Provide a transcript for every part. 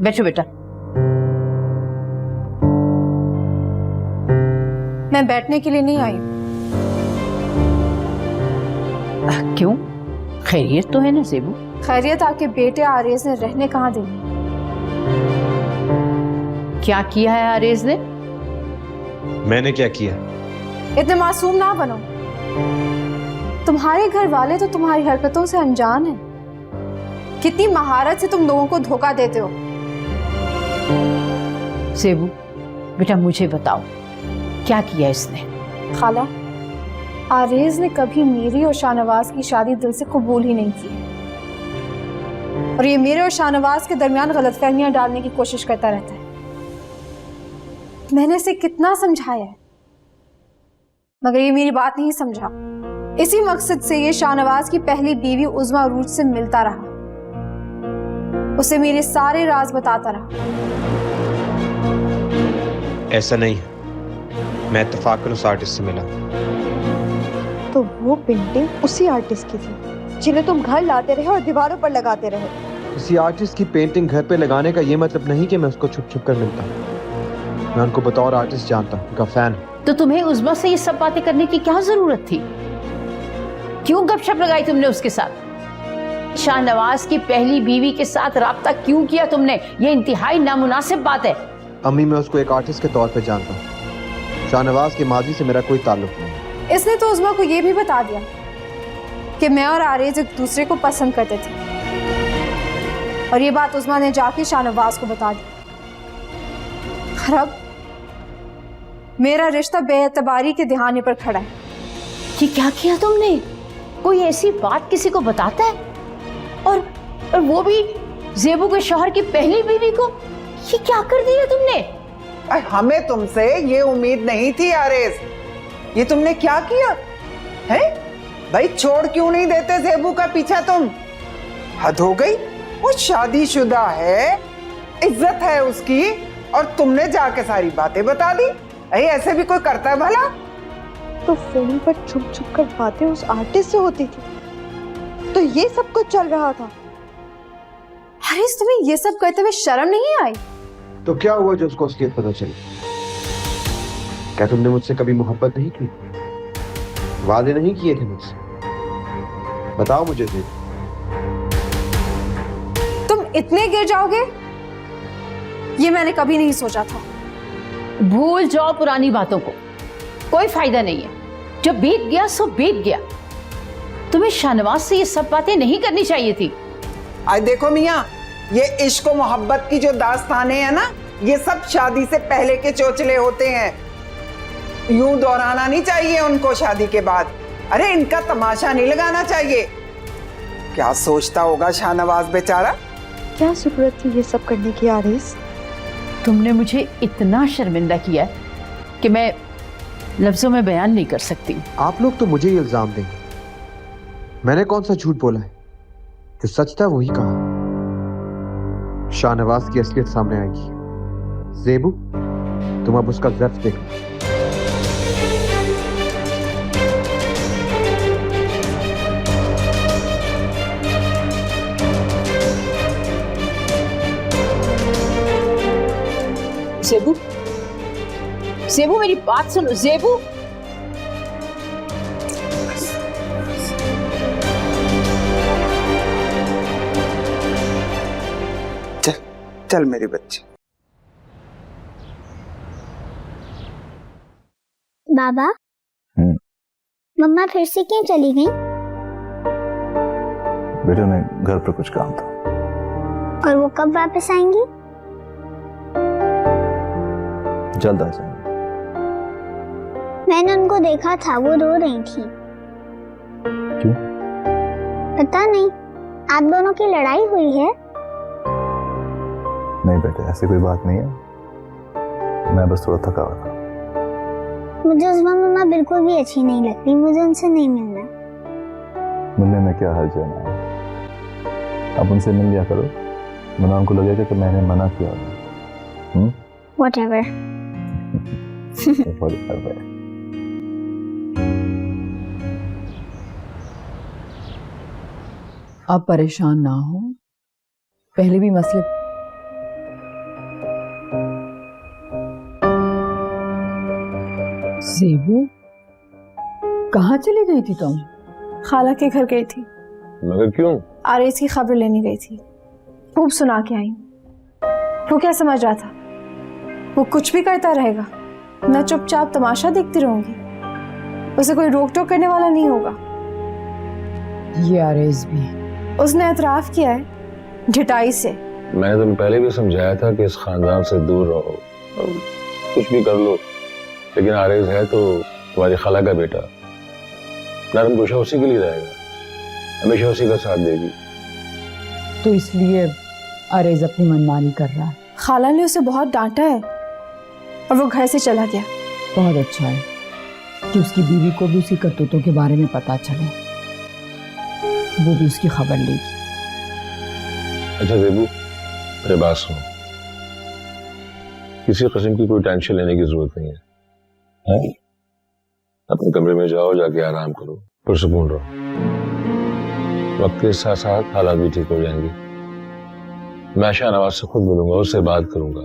बैठो बेटा। मैं बैठने के लिए नहीं आई। क्यों? खैरियत तो है ना ज़ेबू? खैरियत आपके बेटे आरेज ने रहने कहाँ देनी। क्या किया है आरेज ने? मैंने क्या किया? इतने मासूम ना बनो। तुम्हारे घर वाले तो तुम्हारी हरकतों से अनजान है। कितनी महारत से तुम लोगों को धोखा देते हो। ज़ेबू बेटा मुझे बताओ क्या किया इसने? खाला, आरेज ने कभी मेरी और शाहनवाज की शादी दिल से कबूल ही नहीं की, और ये मेरे और शाहनवाज के दरमियान गलतफहमियां डालने की कोशिश करता रहता है। मैंने इसे कितना समझाया है, मगर ये मेरी बात नहीं समझा। इसी मकसद से ये शाहनवाज की पहली बीवी उज़्मा अरूज से मिलता रहा, उसे मेरे सारे राज बताता रहा। ऐसा नहीं है, मैं इत्तेफाकन उस आर्टिस्ट से मिला। तो वो पेंटिंग उसी आर्टिस्ट की थी जिन्हें तुम घर लाते रहे और दीवारों पर लगाते रहे। किसी आर्टिस्ट की पेंटिंग घर पे लगाने का ये मतलब नहीं कि मैं उसको छुप छुप कर मिलता हूँ। मैं उनको बतौर आर्टिस्ट जानता हूँ, उनका फैन। तो तुम्हें उज़्मा से ये सब बातें करने की क्या जरूरत थी? क्यों गपशप लगाई तुमने उसके साथ? शाहनवाज की पहली बीवी के साथ राब्ता क्यों किया तुमने? ये इंतहाई नामुनासिब बात है। अम्मी, मैं उसको एक आर्टिस्ट के तौर पे जानता हूँ। शाहनवाज के माजी से मेरा कोई ताल्लुक नहीं। इसने तो उज़्मा को ये भी बता दिया कि मैं और आरेज एक दूसरे को पसंद करते थे, और ये बात उज़्मा ने जाके शाहनवाज को बता दी। और अब मेरा रिश्ता बेएतबारी के दिहाने पर खड़ा है। ये क्या किया तुमने? कोई ऐसी बात किसी को बताता है? और वो भी ज़ेबू के शौहर की पहली बीवी को? ये क्या कर दिया तुमने? हमें तुमसे ये उम्मीद नहीं थी आरेज। ये तुमने क्या किया है? भाई छोड़ क्यों नहीं देते ज़ेबू का पीछा तुम? हद हो गई। वो शादीशुदा है, इज्जत है उसकी, और तुमने जाके सारी बातें बता दी। ऐसे भी कोई करता है भला? तो फोन पर छुप छुप कर बातें उस आर्टिस्ट से होती थी, तो ये सब कुछ चल रहा था। आरेज, तुम्हें ये सब करते हुए शर्म नहीं आई? तो क्या हुआ जो उसको असलियत पता चली? क्या तुमने मुझसे कभी मोहब्बत नहीं की? वादे नहीं किए थे मुझसे? बताओ मुझे। तुम इतने गिर जाओगे ये मैंने कभी नहीं सोचा था। भूल जाओ पुरानी बातों को, कोई फायदा नहीं है। जो बीत गया सो बीत गया। तुम्हें शाहनवाज से ये सब बातें नहीं करनी चाहिए थी। आज देखो मियाँ, ये इश्क और मोहब्बत की जो दास्तानें हैं ना, ये सब शादी से पहले के चोचले होते हैं। यूं दोहराना नहीं चाहिए उनको शादी के बाद। अरे इनका तमाशा नहीं लगाना चाहिए। क्या सोचता होगा शाहनवाज बेचारा? क्या जरूरत थी ये सब करने की आरेज? तुमने मुझे इतना शर्मिंदा किया कि मैं लफ्जों में बयान नहीं कर सकती। आप लोग तो मुझे ही इल्जाम देंगे। मैंने कौन सा झूठ बोला है? जो सच था वही कहा। शाहनवाज की असलियत सामने आएगी। ज़ेबू, तुम अब उसका ज़र्फ देखो। ज़ेबू, ज़ेबू मेरी बात सुनो। ज़ेबू, चल चल मेरे बच्चे। बाबा, मम्मा फिर से क्यों चली गई? बेटे ने घर पर कुछ काम था। और वो कब वापस आएंगी? जल्द आ जाएंगे। मैंने उनको देखा था, वो रो रही थी। क्यों? पता नहीं, आप दोनों की लड़ाई हुई है? नहीं बेटे, ऐसी कोई बात नहीं है। मैं बस थोड़ा थका हुआ था। मुझे उज़्मा मम्मा बिल्कुल भी अच्छी नहीं लगती। मुझे उनसे नहीं मिलना। मिलने में क्या हर्ज है ना? आप उनसे मिल लिया करो, वरना उनको लगेगा कि मैंने मना किया। Whatever. आप परेशान ना हो। पहले भी मसले ज़ेबू, कहाँ चली गई थी तुम? खाला के घर गई थी। मगर क्यों? आरेज की खबर लेने गई थी। खूब सुना के आई। वो क्या समझ रहा था वो कुछ भी करता रहेगा, मैं चुपचाप तमाशा देखती रहूंगी? उसे कोई रोक टोक करने वाला नहीं होगा। ये आरेज भी उसने एतराफ किया है ढिठाई से। मैंने तुम्हें पहले भी समझाया था कि इस खानदान से दूर रहो, कुछ भी कर लो, लेकिन आरेज है तो तुम्हारी खाला का बेटा, नरम गोशा उसी के लिए रहेगा, हमेशा उसी का साथ देगी। तो इसलिए आरेज अपनी मनमानी कर रहा है। खाला ने उसे बहुत डांटा है और वो घर से चला गया। बहुत अच्छा है कि उसकी बीवी को भी उसकी करतूतों के बारे में पता चले, वो भी उसकी खबर लेगी। अच्छा ज़ेबू, मेरी बात सुनो, किसी किस्म की कोई टेंशन लेने की जरूरत नहीं है, हैं? अपने कमरे में जाओ, जाके आराम करो, पुरसकून रहो। वक्त के साथ साथ हालात भी ठीक हो जाएंगे। मैं शाहनवाज से खुद मिलूंगा, उससे बात करूंगा।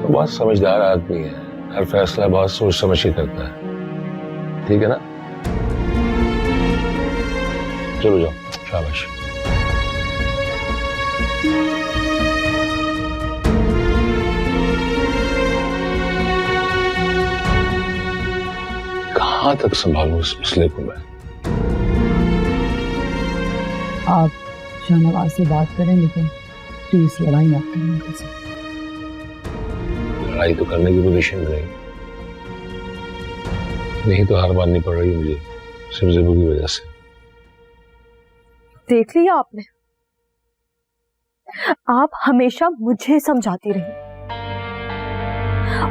वो बहुत समझदार आदमी है, हर फैसला बहुत सोच समझ के करता है, ठीक है ना? चलो जाओ, शाबाश। कहां तक संभालूं इस मसले को मैं? आप शाहनवाज से बात करें, लेकिन प्लीज लड़ाई मत करें उनके साथ। लड़ाई तो करने की पोजीशन में नहीं तो हार माननी पड़ रही है मुझे, सिर्फ ज़ेबू की वजह से। देख लिया आपने, आप हमेशा मुझे समझाती रही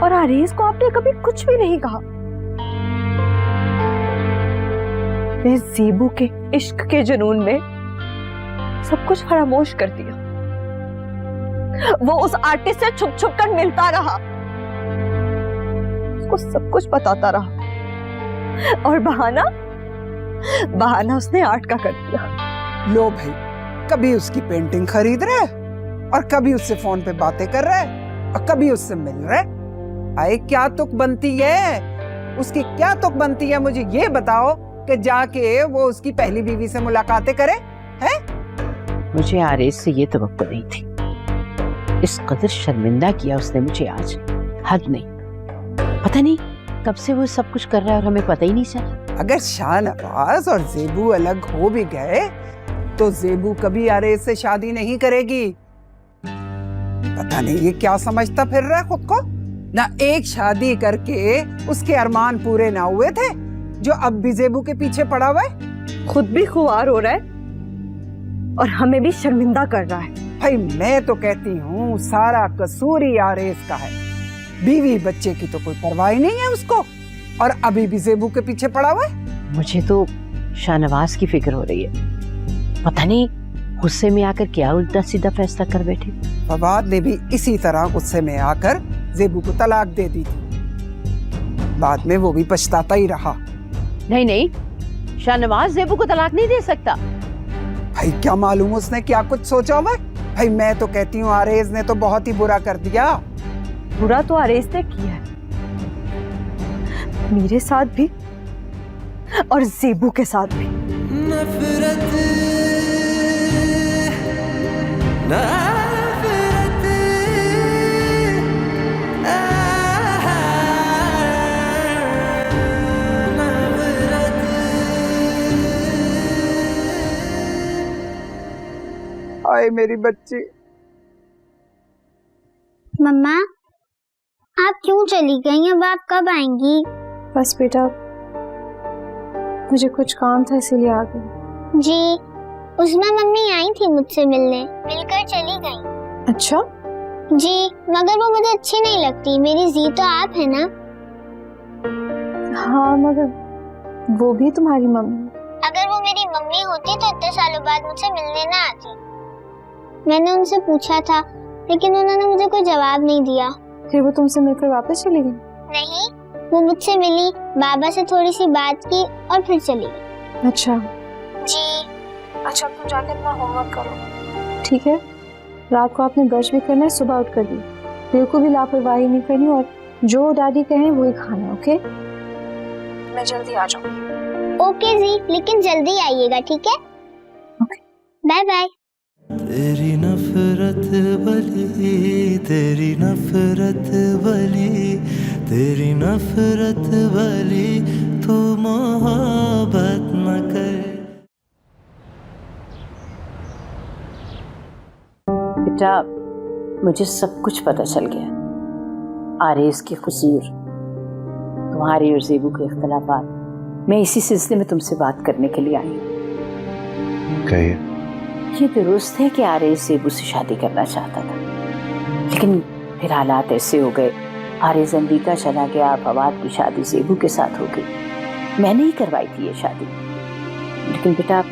और आरेज को आपने कभी कुछ भी नहीं कहा। मैं ज़ेबू के इश्क के जुनून में सब कुछ फरामोश कर दिया। वो उस आर्टिस्ट से छुप छुप कर मिलता रहा, उसको सब कुछ बताता रहा और बहाना उसने आर्ट का कर दिया। लो भाई, कभी उसकी पेंटिंग खरीद रहा है और कभी उससे फोन पे बातें कर रहा है और कभी उससे मिल रहा है। आए क्या तुक बनती है उसकी, क्या तुक बनती है? मुझे ये बताओ कि जाके वो उसकी पहली बीवी से मुलाकातें करे हैं? मुझे आरेज से ये तवक्को नहीं थी। इस कदर शर्मिंदा किया उसने मुझे आज, हद नहीं। पता नहीं कब से वो सब कुछ कर रहा है और हमें पता ही नहीं चला। अगर शाहनवाज और ज़ेबू अलग हो भी गए तो ज़ेबू कभी आरेज से शादी नहीं करेगी। पता नहीं ये क्या समझता फिर रहा है खुद को। ना एक शादी करके उसके अरमान पूरे ना हुए थे, जो अब भी ज़ेबू के पीछे पड़ा हुआ है। खुद भी खुआर हो रहा है और हमें भी शर्मिंदा कर रहा है। भाई मैं तो कहती हूँ सारा कसूर ही आरेज का है। बीवी बच्चे की तो कोई परवाह ही नहीं है उसको, और अभी भी ज़ेबू के पीछे पड़ा हुआ है। मुझे तो शाहनवाज की फिक्र हो रही है। पता नहीं गुस्से में आकर क्या उल्टा सीधा फैसला कर बैठे। फवाद ने भी इसी तरह गुस्से में आकर ज़ेबू को तलाक दे दी थी, बाद में वो भी पछताता ही रहा। नहीं नहीं, शाहनवाज ज़ेबू को तलाक नहीं दे सकता। भाई क्या मालूम उसने क्या कुछ सोचा हुआ है। भाई मैं तो कहती हूँ आरेज ने तो बहुत ही बुरा कर दिया। बुरा तो आरेज ने किया है, मेरे साथ भी और ज़ेबू के साथ भी। आए मेरी बच्ची। मम्मा आप क्यों चली गई? अब आप कब आएंगी? बस बेटा, मुझे कुछ काम था इसीलिए आ गई। जी, उसमें मम्मी आई थी मुझसे मिलने, मिलकर चली गई। अच्छा? जी, मगर वो मुझे अच्छी नहीं लगती। मेरी जी तो आप है ना? हाँ, मगर वो भी तुम्हारी मम्मी। अगर वो मेरी मम्मी होती तो इतने सालों बाद मुझसे मिलने ना आती। मैंने उनसे पूछा था, लेकिन उन्होंने मुझे कोई जवाब नहीं दिया। फिर वो तुमसे मिलकर वापस चली गई? नहीं, वो मुझसे मिली, बाबा से थोड़ी सी बात की और फिर चली गई। अच्छा जी। अच्छा, तुम जाकर अपना होमवर्क करो, ठीक है? रात को आपने ब्रश भी करना है, सुबह उठ कर भी। बिल्कुल भी लापरवाही नहीं करनी और जो दादी कहें वही खाना, ओके? मैं जल्दी आ जाऊंगी। ओके जी, लेकिन जल्दी आइएगा, ठीक है? ओके। Bye bye. तेरी नफरत वाली, तेरी नफरत वाली, तेरी नफरत वाली, तू मोहब्बत न कर। बेटा, मुझे सब कुछ पता चल गया। आरेज के कसूर, तुम्हारे और ज़ेबू के इख्तलाफात। मैं इसी सिलसिले में तुमसे बात करने के लिए आई हूँ। कहिए। ये दुरुस्त है कि आरेज ज़ेबू से शादी करना चाहता था, लेकिन फिर हालात ऐसे हो गए, आरेज अमेरिका चला गया, फवाद की शादी ज़ेबू के साथ हो गई। मैंने ही करवाई थी ये शादी, लेकिन बेटा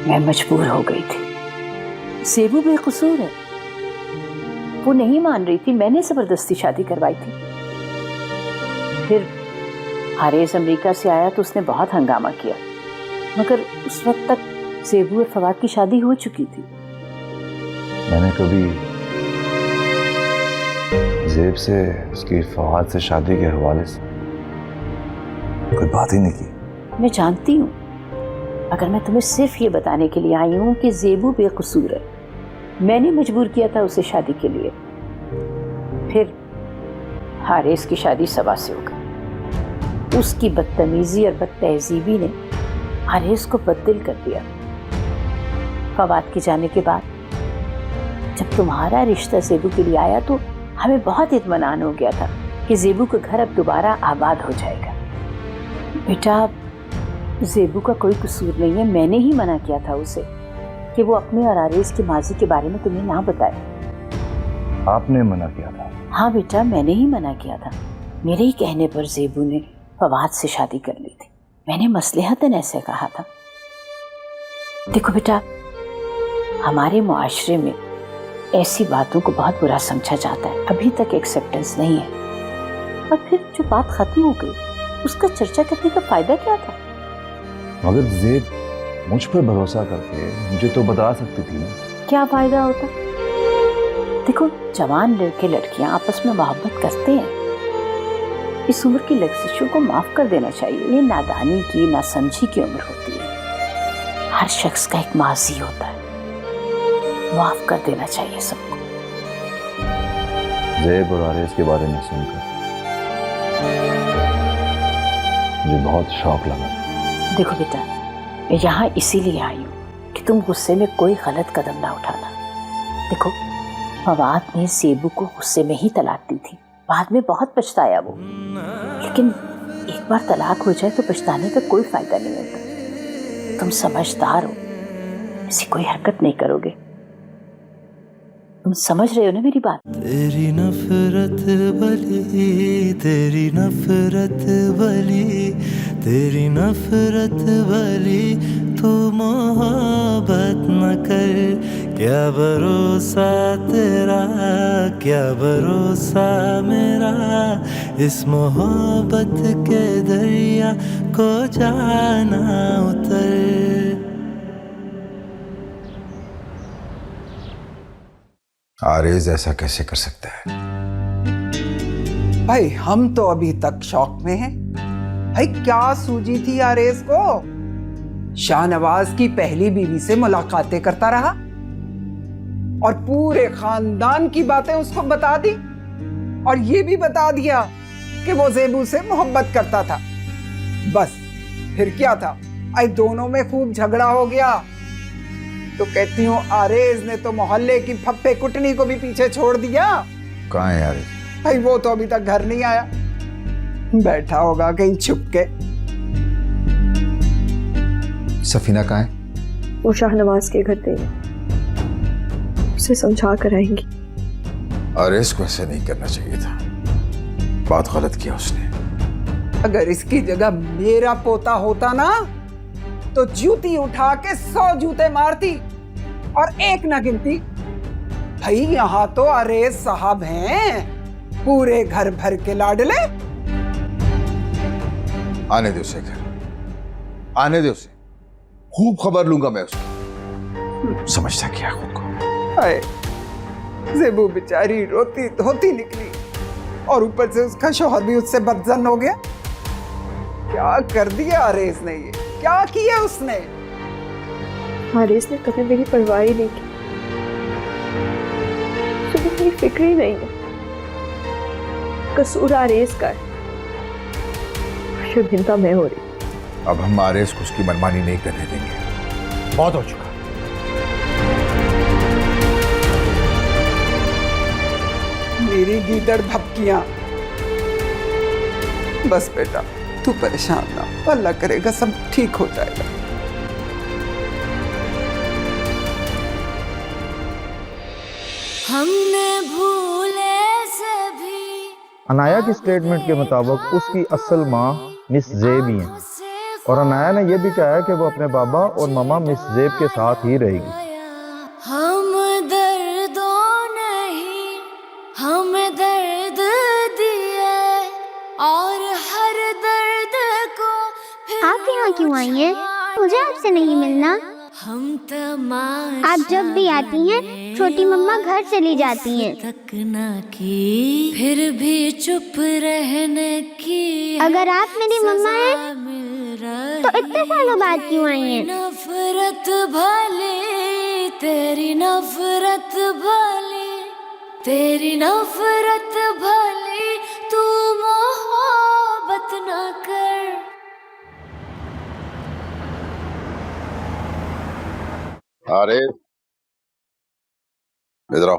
मैं मजबूर हो गई थी। ज़ेबू बेकसूर है, वो नहीं मान रही थी, मैंने जबरदस्ती शादी करवाई थी। फिर आरेज अमेरिका से आया तो उसने बहुत हंगामा किया, मगर उस वक्त तक ज़ेबू और फवाद की शादी हो चुकी थी। मैंने कभी ज़ेब से, उसकी फवाद से शादी के हवाले से कोई बात ही नहीं की। मैं जानती हूँ, अगर मैं तुम्हें सिर्फ ये बताने के लिए आई हूँ कि ज़ेबू बेकसूर है, मैंने मजबूर किया था उसे शादी के लिए। फिर हारेस की शादी सबा से हो गई। उसकी बदतमीजी और बदतहजीबी ने हारेस को बददिल कर दिया। फवाद के जाने के बाद जब तुम्हारा रिश्ता ज़ेबू के लिए आया तो हमें बहुत इत्मीनान हो गया था कि ज़ेबू का घर अब दोबारा आबाद हो जाएगा। बेटा, ज़ेबू का कोई कसूर नहीं है, मैंने ही मना किया था उसे कि वो अपने और आरेज के माजी के बारे में तुम्हें ना बताए। आपने मना किया था? हाँ बेटा, मैंने ही मना किया था। मेरे ही कहने पर ज़ेबू ने फवाद से शादी कर ली थी। मैंने मसलहतन ऐसे कहा था। देखो बेटा, हमारे मुआशरे में ऐसी बातों को बहुत बुरा समझा जाता है, अभी तक एक्सेप्टेंस नहीं है। और फिर जो बात खत्म हो गई, उसका चर्चा करने का फायदा क्या था? मगर ज़ेब मुझ पर भरोसा करके मुझे तो बता सकती थी। क्या फायदा होता? देखो, जवान लड़के लड़कियां आपस में मोहब्बत करते हैं। इस उम्र की लग्ज़िशों को माफ कर देना चाहिए। ये नादानी की, नासमझी की उम्र होती है। हर शख्स का एक माजी होता है, माफ कर देना चाहिए सबको। ज़ेब और आरेज के बारे में सुनकर मुझे बहुत शौक लगा। देखो बेटा, मैं यहाँ इसीलिए आई हूँ कि तुम गुस्से में कोई गलत कदम ना उठाना। देखो, फवाद ने ज़ेबू को गुस्से में ही तलाक दी थी, बाद में बहुत पछताया वो। लेकिन एक बार तलाक हो जाए तो पछताने का कोई फायदा नहीं होता। तुम समझदार हो, ऐसी कोई हरकत नहीं करोगे। तुम समझ रहे हो ना मेरी बात? तेरी नफरत वाली, तेरी नफरत वाली, तेरी नफरत वाली, तू मोहब्बत न कर। क्या भरोसा तेरा, क्या भरोसा मेरा, इस मोहब्बत के दरिया को जाना उतर। आरेज ऐसा कैसे कर सकता है? भाई हम तो अभी तक शौक में हैं। भाई क्या सूझी थी आरेज को? शाहनवाज की पहली बीवी से मुलाकातें करता रहा और पूरे खानदान की बातें उसको बता दी, और ये भी बता दिया कि वो ज़ेबू से मोहब्बत करता था। बस फिर क्या था, आई दोनों में खूब झगड़ा हो गया। तो कहती हूँ आरेज ने तो मोहल्ले की फप्पे कुटनी को भी पीछे छोड़ दिया। कहाँ है आरेज? भाई वो तो अभी तक घर नहीं आया, बैठा होगा कहीं छुप के। सफीना कहाँ है? वो शाहनवाज के घर गई, उसे समझा कर आएंगी। आरेज को ऐसा नहीं करना चाहिए था, बहुत गलत किया उसने। अगर इसकी जगह मेरा पोता होता ना तो जूती उठा के 100 जूते मारती और एक ना गिनती। भाई यहाँ तो आरेज साहब हैं, पूरे घर भर के लाडले। आने दे उसे घर, आने दे उसे, खूब खबर लूंगा मैं उसको। समझता क्या खुद को? हाय, ज़ेबू बेचारी रोती धोती निकली, और ऊपर से उसका शौहर भी उससे बदजन हो गया। क्या कर दिया आरेज ने, ये क्या किया उसने? आरेज ने कभी मेरी परवाह ही नहीं की, मुझे मेरी फिक्र ही नहीं है। कसूर आरेज का है, शर्मिंदा मैं हो रही। अब हम आरेज को उसकी मनमानी नहीं करने देंगे, बहुत हो चुका। मेरी गीदड़ भपकियां। बस बेटा तू परेशान ना, अल्लाह करेगा सब ठीक हो जाएगा। हमने भूले से भी अनाया की स्टेटमेंट के मुताबिक उसकी असल माँ मिस जेब ही है, और अनाया ने यह भी कहा है कि वो अपने बाबा और मामा मिस जेब के साथ ही रहेगी। हम दर्दों नहीं हमें दर्द दिए और हर दर्द को आप यहाँ क्यों आई हैं? मुझे आपसे नहीं मिलना। हम तमाशा आप जब भी आती हैं छोटी मम्मा घर चली जाती हैं। तक ना की फिर भी चुप रहने की। अगर आप मेरी मम्मा हैं तो इतने सालों बाद क्यों आई हैं? नफरत भली तेरी नफरत भली तेरी नफरत भली तू मोहब्बत ना कर। अरे इधर आओ।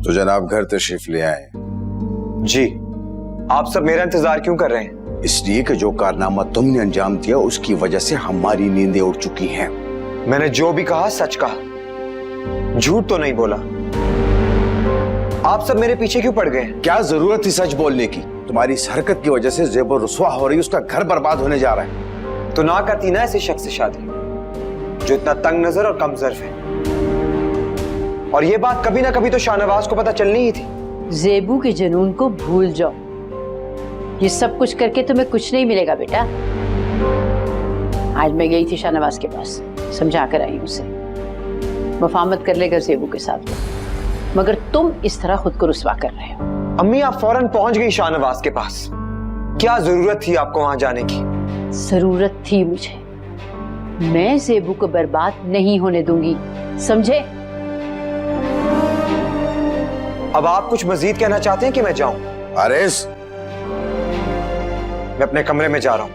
तो जनाब घर तशरीफ ले आए। जी, आप सब मेरा इंतजार क्यों कर रहे हैं? इसलिए कि जो कारनामा तुमने अंजाम दिया उसकी वजह से हमारी नींदें उड़ चुकी हैं। मैंने जो भी कहा सच कहा, झूठ तो नहीं बोला। आप सब मेरे पीछे क्यों पड़ गए? क्या जरूरत थी सच बोलने की? तुम्हारी इस हरकत की वजह से ज़ेब रुसवा हो रही, उसका घर बर्बाद होने जा रहा है। तो ना करती ना ऐसे शख्स से शादी जो इतना तंग नजर और कमजोर है। और ये बात कभी ना कभी तो शाहनवाज को पता चलनी ही थी। ज़ेबू के जुनून को भूल जाओ, ये सब कुछ करके तुम्हें कुछ नहीं मिलेगा बेटा। आज मैं गई थी शाहनवाज के पास, समझा कर आई उसे, मुफाहमत कर लेगा ज़ेबू के साथ, मगर तुम इस तरह खुद को रुसवा कर रहे हो। अम्मी आप फौरन पहुंच गई शाहनवाज के पास, क्या जरूरत थी आपको वहां जाने की? जरूरत थी मुझे, मैं ज़ेबू को बर्बाद नहीं होने दूंगी, समझे? अब आप कुछ मजीद कहना चाहते हैं कि मैं जाऊं? आरेज, मैं अपने कमरे में जा रहा हूं।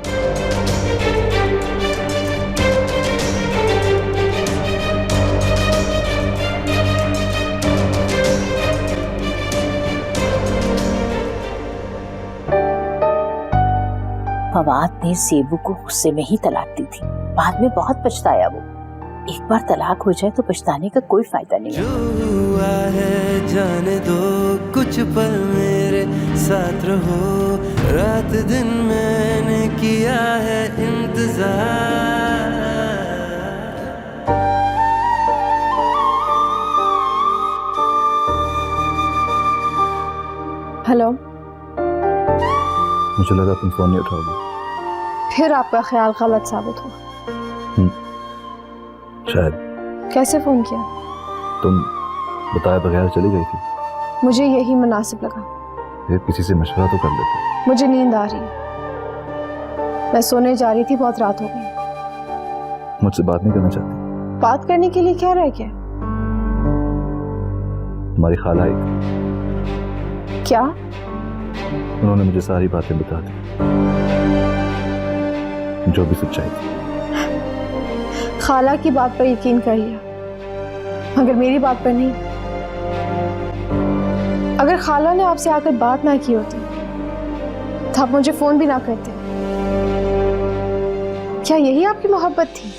फवाद ने ज़ेबू को गुस्से में ही तलाक दी थी, बाद में बहुत पछताया वो। एक बार तलाक हो जाए तो पछताने का कोई फायदा नहीं है। जो हुआ है जाने दो, कुछ पल मेरे साथ रहो, रात दिन मैंने किया है इंतजार। हेलो, मुझे लगा तुम फोन नहीं उठाओगे। फिर आपका ख्याल गलत साबित हुआ। शायद। कैसे फोन किया? तुम बताए बगैर चली गई थी। मुझे यही मुनासिब लगा। फिर किसी से मशवरा तो कर लेते। मुझे नींद आ रही है, मैं सोने जा रही थी, बहुत रात हो गई। मुझसे बात नहीं करना चाहती? बात करने के लिए क्या रह गया? तुम्हारी खाला आई थी, क्या? उन्होंने मुझे सारी बातें बता दी, जो भी सच्चाई थी। खाला की बात पर यकीन कर लिया, मगर मेरी बात पर नहीं। अगर खाला ने आपसे आकर बात ना की होती तो आप मुझे फोन भी ना करते। क्या यही आपकी मोहब्बत थी?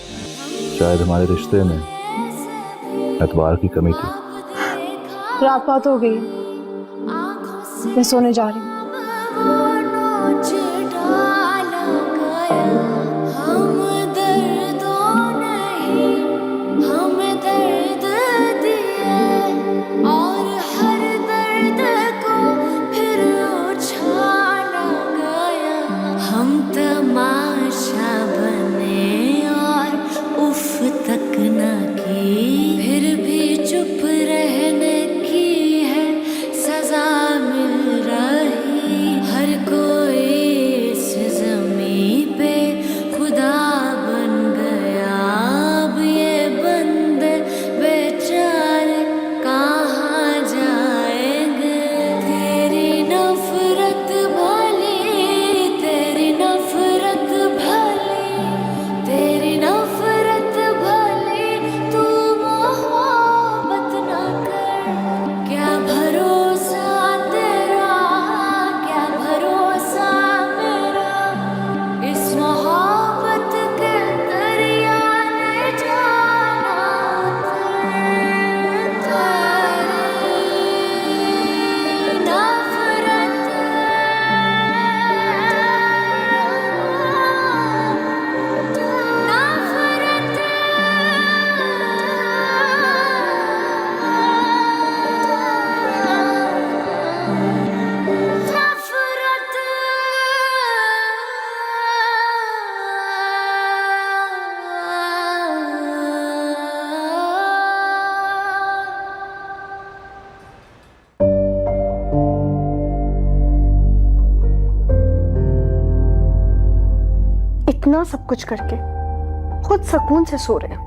शायद हमारे रिश्ते में एतबार की कमी थी। रात बात हो गई, मैं सोने जा रही हूँ। तमाशा बने और उफ तक ना की। इतना सब कुछ करके खुद सुकून से सो रहे हो।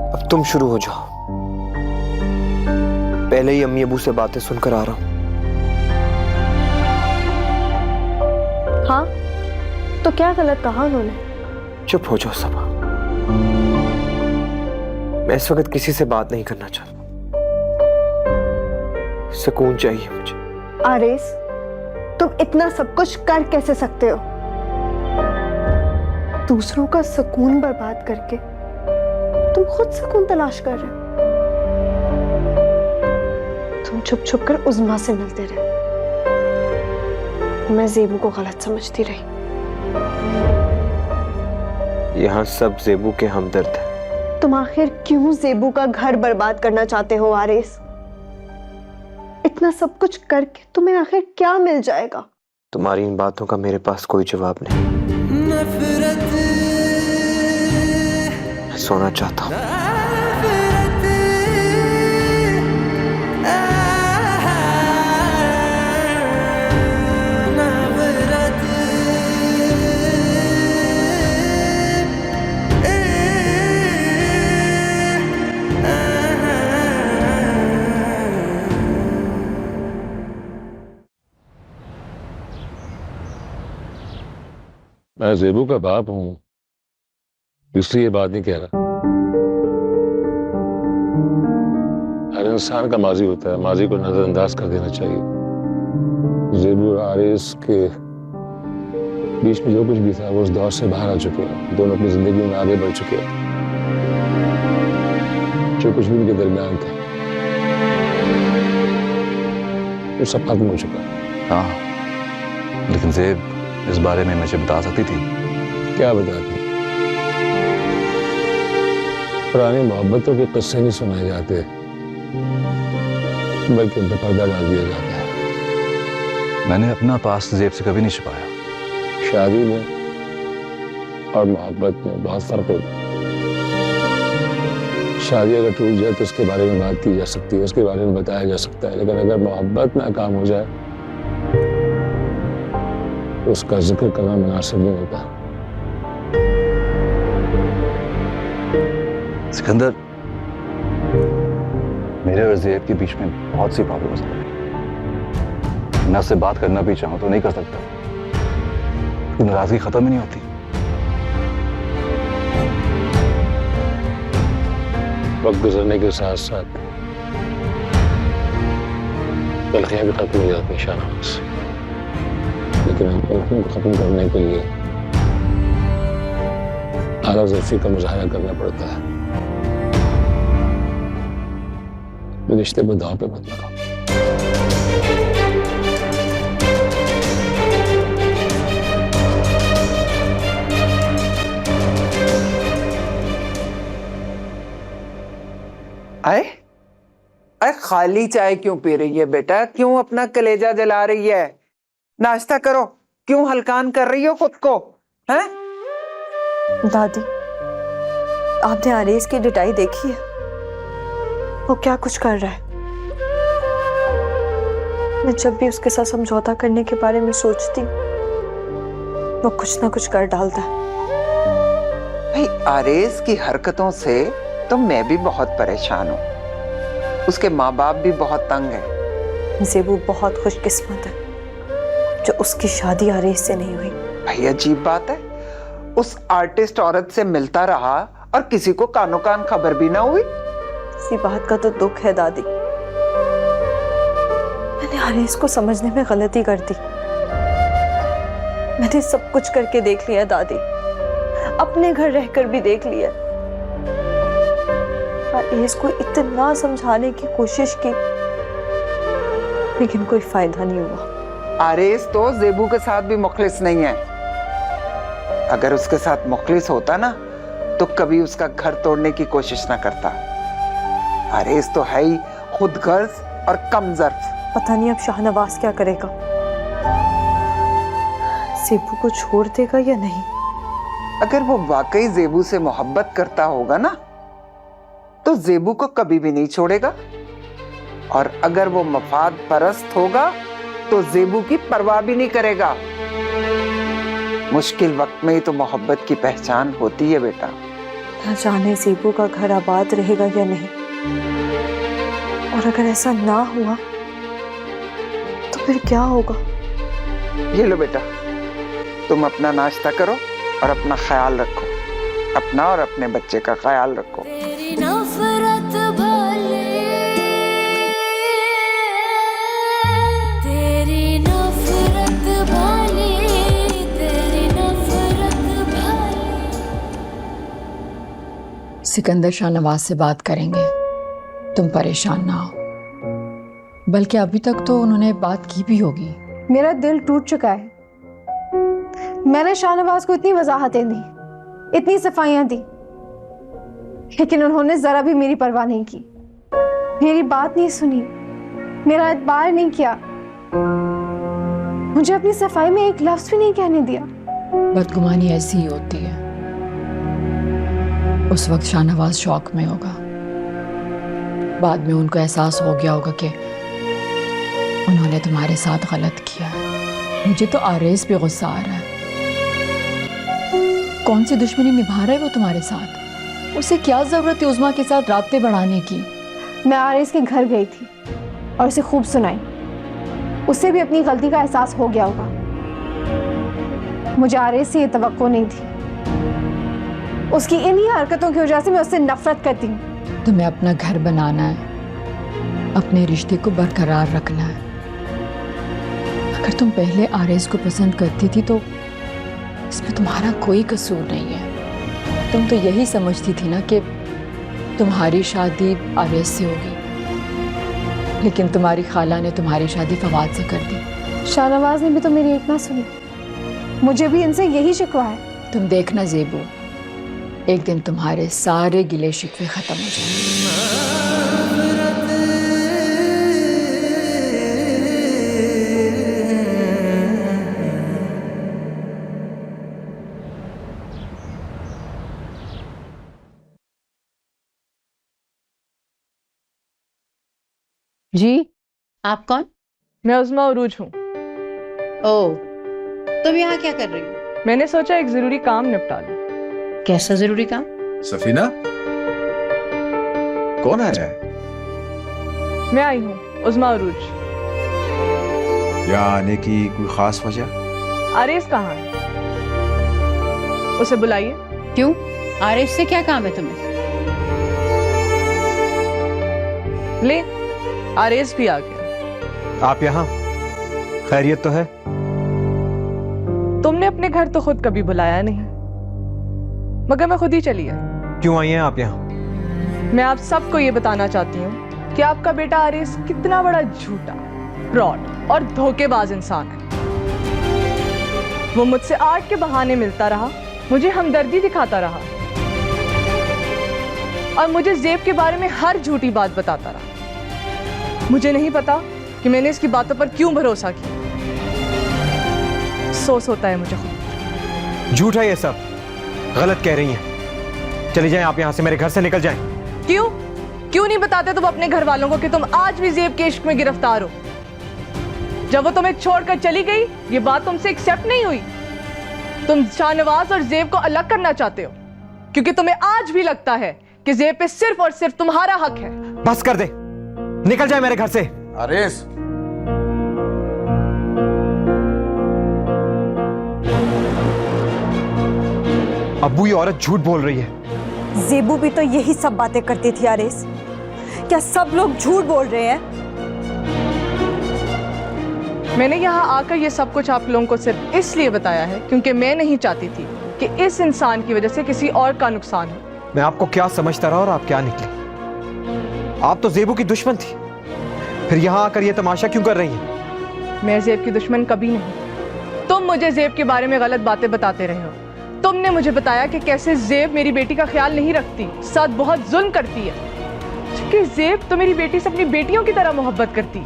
अब तुम शुरू हो जाओ। पहले ही अम्मी अबू से बातें सुनकर आ रहा हूं। हाँ, तो क्या गलत कहा उन्होंने? चुप हो जाओ सबा। मैं इस वक्त किसी से बात नहीं करना चाहता। सुकून चाहिए मुझे। आरेस, तुम इतना सब कुछ कर कैसे सकते हो? दूसरों का सुकून बर्बाद करके तुम खुद सुकून तलाश कर रहे हो। तुम छुप छुप कर उज़्मा से मिलते रहे। मैं ज़ेबू को गलत समझती रही। यहाँ सब ज़ेबू के हमदर्द हैं। तुम आखिर क्यों ज़ेबू का घर बर्बाद करना चाहते हो आरेस? इतना सब कुछ करके तुम्हें आखिर क्या मिल जाएगा? तुम्हारी इन बातों का मेरे पास कोई जवाब नहीं। मैं सोना चाहता हूँ। मैं ज़ेबू का बाप हूं, इसलिए ये बात नहीं कह रहा। हर इंसान का माजी होता है, माजी को नजरअंदाज कर देना चाहिए। ज़ेबू और आरिस के बीच में जो कुछ भी था वो उस दौर से बाहर आ चुके हैं। दोनों अपनी जिंदगी में आगे बढ़ चुके हैं। जो कुछ भी उनके दरमियान था वो सब खत्म हो चुका है। हाँ, लेकिन ज़ेब इस बारे में मुझे बता सकती थी। क्या बताती? पुरानी मोहब्बतों के किस्से नहीं सुनाए जाते, बल्कि उन पर पर्दा डाल दिया जाता है। मैंने अपना पास्ट ज़ेब से कभी नहीं छुपाया। शादी में और मोहब्बत में बहुत फर्क होता है। शादी अगर टूट जाए तो उसके बारे में बात की जा सकती है, उसके बारे में बताया जा सकता है, लेकिन अगर मोहब्बत नाकाम हो जाए तो उसका जिक्र करना मुनासिब नहीं होता। सिकंदर, मेरे और ज़ेब के बीच में बहुत सी प्रॉब्लम्स हैं। मैं उससे बात करना भी चाहूं तो नहीं कर सकता। नाराजगी खत्म ही नहीं होती। वक्त गुजरने के साथ साथ तलखियां भी खत्म हो जाती हैं शाहनवाज, लेकिन हम तलखियों को खत्म करने के लिए आला ज़र्फ़ी का मुज़ाहरा करना पड़ता है। रिश्ते को दांव पे मत लगाओ। आए अरे खाली चाय क्यों पी रही है बेटा? क्यों अपना कलेजा जला रही है? नाश्ता करो। क्यों हलकान कर रही हो खुद को? हैं? दादी, आपने आरेस की डिटाई देखी है? वो क्या कुछ कर रहा है? मैं जब भी उसके साथ समझौता करने के बारे में सोचती वो कुछ ना कुछ कर डालता है। भाई आरेस की हरकतों से तो मैं भी बहुत परेशान हूँ। उसके माँ बाप भी बहुत तंग है। ज़ेबू बहुत खुशकिस्मत है जो उसकी शादी आरेस से नहीं हुई। भाई अजीब बात है, उस आर्टिस्ट औरत से मिलता रहा और किसी को कानो कान खबर भी ना हुई। इसी बात का तो दुख है दादी। मैंने आरेस को समझने में गलती कर दी। मैंने सब कुछ करके देख लिया दादी, अपने घर रहकर भी देख लिया। आरेस को इतना समझाने की कोशिश की, लेकिन कोई फायदा नहीं हुआ। आरेस तो ज़ेबू के साथ भी मुखलिस नहीं है। अगर उसके साथ मुखलिस होता ना तो कभी उसका घर तोड़ने की कोशिश ना करता। आरेस तो है ही खुद गर्ज और कमजोर। पता नहीं अब शाहनवाज क्या करेगा। ज़ेबू को छोड़ देगा या नहीं? अगर वो वाकई ज़ेबू से मोहब्बत करता होगा ना तो ज़ेबू को कभी भी नहीं छोड़ेगा, और अगर वो मफाद परस्त होगा तो ज़ेबू की परवाह भी नहीं करेगा। मुश्किल वक्त में ही तो मोहब्बत की पहचान होती है बेटा। ना जाने ज़ेबू का घर आबाद रहेगा या नहीं, और अगर ऐसा ना हुआ तो फिर क्या होगा? ये लो बेटा, तुम अपना नाश्ता करो और अपना ख्याल रखो, अपना और अपने बच्चे का ख्याल रखो। तेरी नफरत भले, तेरी नफरत भले, तेरी नफरत भले। सिकंदर शाहनवाज से बात करेंगे, तुम परेशान ना हो। बल्कि अभी तक तो उन्होंने बात की भी होगी। मेरा दिल टूट चुका है। मैंने शाहनवाज को इतनी वजाहतें दी, इतनी सफाइयां दी, लेकिन उन्होंने जरा भी मेरी परवाह नहीं की, मेरी बात नहीं सुनी, मेरा एतबार नहीं किया, मुझे अपनी सफाई में एक लफ्ज भी नहीं कहने दिया। बदगुमानी ऐसी ही होती है। उस वक्त शाहनवाज शौक में होगा, बाद में उनको एहसास हो गया होगा कि उन्होंने तुम्हारे साथ गलत किया है। मुझे तो आरेस पे गुस्सा आ रहा है। कौन सी दुश्मनी निभा रहा है वो तुम्हारे साथ? उसे क्या जरूरत है उज़मा के साथ राब्ते बढ़ाने की? मैं आरेस के घर गई थी और उसे खूब सुनाई। उसे भी अपनी गलती का एहसास हो गया होगा। मुझे आरेस से ये तवक्को नहीं थी। उसकी इन्हीं हरकतों की वजह से मैं उससे नफरत करती हूँ। तुम्हें अपना घर बनाना है, अपने रिश्ते को बरकरार रखना है। अगर तुम पहले आरेस को पसंद करती थी तो इसमें तुम्हारा कोई कसूर नहीं है। तुम तो यही समझती थी ना कि तुम्हारी शादी आरेस से होगी, लेकिन तुम्हारी खाला ने तुम्हारी शादी फवाद से कर दी। शाहनवाज ने भी तो मेरी एक ना सुनी। मुझे भी इनसे यही शिकवा है। तुम देखना ज़ेबू, एक दिन तुम्हारे सारे गिले शिकवे खत्म हो जाएंगे। जी, आप कौन? मैं उज़मा उरूज हूँ। ओह, तुम यहाँ क्या कर रही हो? मैंने सोचा एक जरूरी काम निपटा लूं। कैसा जरूरी काम? सफीना, कौन आया है? मैं आई हूँ, उज़मा उरूज। यहाँ आने की कोई खास वजह? आरेस कहाँ है? उसे बुलाइए। क्यों? आरेस से क्या काम है तुम्हें? ले, आरेस भी आ गया। आप यहाँ? खैरियत तो है? तुमने अपने घर तो खुद कभी बुलाया नहीं, मगर मैं खुद ही चली आई। क्यों आई हैं आप यहाँ? मैं आप सबको ये बताना चाहती हूँ कि आपका बेटा आरेस कितना बड़ा झूठा, फ्रॉड और धोखेबाज इंसान है। वो मुझसे आर्ट के बहाने मिलता रहा, मुझे हमदर्दी दिखाता रहा और मुझे ज़ेब के बारे में हर झूठी बात बताता रहा। मुझे नहीं पता कि मैंने इसकी बातों पर क्यों भरोसा किया। अफसोस होता है मुझे खुद। झूठ है ये सब, गलत कह रही हैं। चली जाएं आप यहाँ से, मेरे घर से निकल जाएं। क्यों? क्यों नहीं बताते तुम अपने घर वालों को कि तुम आज भी ज़ेब के इश्क में गिरफ्तार हो? जब वो तुम्हें छोड़कर चली गई, ये बात तुमसे एक्सेप्ट नहीं हुई। तुम शाहनवाज और ज़ेब को अलग करना चाहते हो क्योंकि तुम्हें आज भी लगता है कि ज़ेब पे सिर्फ और सिर्फ तुम्हारा हक है। बस कर दे, निकल जाए मेरे घर से। आरेस, अब्बू ये औरत झूठ बोल रही है। ज़ेबू भी तो यही सब बातें करती थी आरेस। क्या सब लोग झूठ बोल रहे हैं? मैंने यहाँ आकर ये सब कुछ आप लोगों को सिर्फ इसलिए बताया है क्योंकि मैं नहीं चाहती थी कि इस इंसान की वजह से किसी और का नुकसान हो। मैं आपको क्या समझता रहा और आप क्या निकले? आप तो ज़ेबू की दुश्मन थी, फिर यहाँ आकर ये तमाशा क्यों कर रही हैं? मैं ज़ेब की दुश्मन कभी नहीं। तुम मुझे ज़ेब के बारे में गलत बातें बताते रहे हो। तुमने मुझे बताया कि कैसे ज़ेब मेरी बेटी का ख्याल नहीं रखती, साथ बहुत जुल्म करती है, क्योंकि ज़ेब तो मेरी बेटी से अपनी बेटियों की तरह मोहब्बत करती है।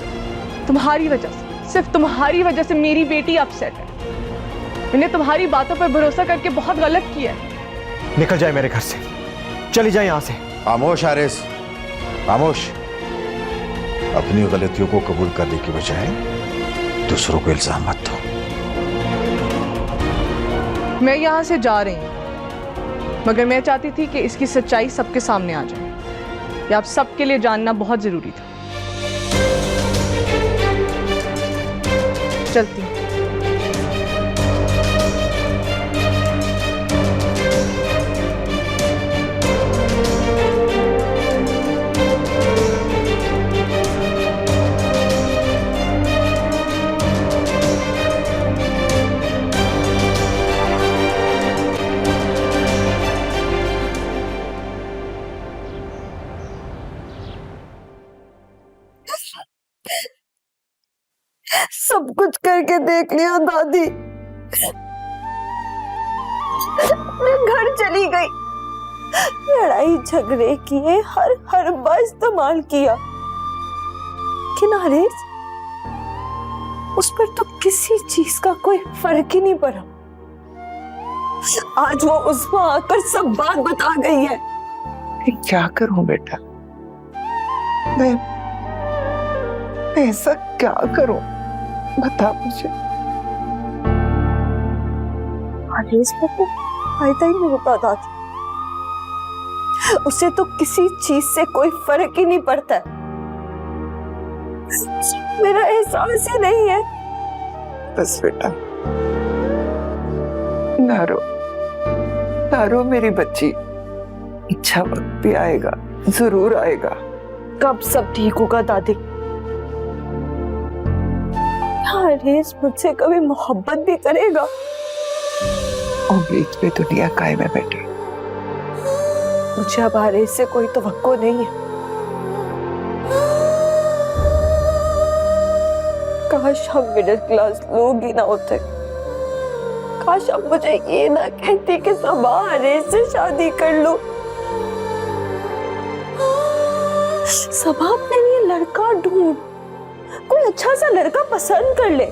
तुम्हारी वजह से, सिर्फ तुम्हारी वजह से मेरी बेटी अपसेट है। मैंने तुम्हारी बातों पर भरोसा करके बहुत गलत किया है। निकल जाए मेरे घर से, चली जाए यहाँ से। खामोश आरेस, खामोश। अपनी गलतियों को कबूल करने की बजाय दूसरों को इल्जाम मत दो। मैं यहाँ से जा रही हूँ, मगर मैं चाहती थी कि इसकी सच्चाई सबके सामने आ जाए। ये आप सबके लिए जानना बहुत जरूरी था। चलती हूँ। सब कुछ करके देख लिया दादी, मैं घर चली गई, लड़ाई झगड़े किए, हर हरबा इस्तेमाल किया, लेकिन आरेज उस पर तो किसी चीज का कोई फर्क ही नहीं पड़ा। आज वो उस्मा आकर सब बात बता गई है। क्या करूं बेटा, मैं ऐसा क्या करूं, बता मुझे। आरेज पर तो फायदा ही नहीं होता दादी, उसे तो किसी चीज से कोई फर्क ही नहीं पड़ता। मेरा एहसास ही नहीं है। बस बेटा, ना रो मेरी बच्ची, अच्छा वक्त भी आएगा, जरूर आएगा। कब सब ठीक होगा दादी? आरेज मुझसे कभी मोहब्बत भी करेगा? उम्मीद पे दुनिया कायम है बेटे। मुझे अब आरेज से कोई तवक्को नहीं है। काश हम मिडिल क्लास लोग ही ना होते, काश अब मुझे ये ना कहती कि सबा आरेज से शादी कर लो। सबा अपने लिए लड़का ढूंढ, कोई अच्छा सा लड़का पसंद कर ले।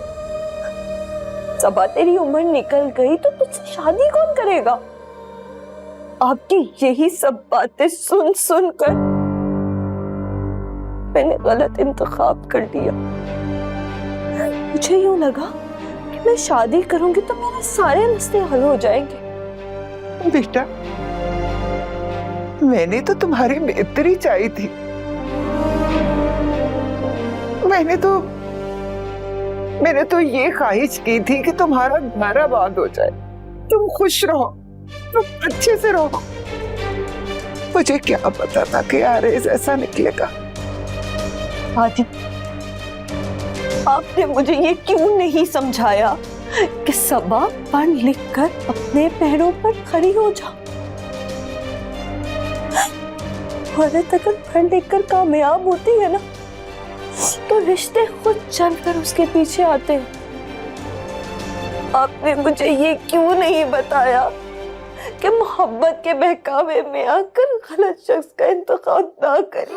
सबा तेरी उम्र निकल गई तो तुझसे शादी कौन करेगा? आपकी यही सब बातें सुन सुन कर मैंने गलत इंतखाब कर दिया। मुझे यूं लगा कि मैं शादी करूंगी तो मेरे सारे मसले हल हो जाएंगे। बेटा, मैंने तो तुम्हारी बेहतरी चाही थी। मैंने तो ये ख्वाहिश की थी कि तुम्हारा घर आबाद हो जाए, तुम खुश रहो, तुम अच्छे से रहो। मुझे क्या पता था कि आरेज ऐसा निकलेगा। आदि, आपने मुझे ये क्यों नहीं समझाया कि सबा पढ़ लिख कर अपने पैरों पर खड़ी हो जा। औरत अगर पढ़ लिख कर कामयाब होती है ना, तो रिश्ते खुद चलकर उसके पीछे आते हैं। आपने मुझे ये क्यों नहीं बताया कि मोहब्बत के बहकावे में आकर गलत शख्स का इंतखाब ना करें।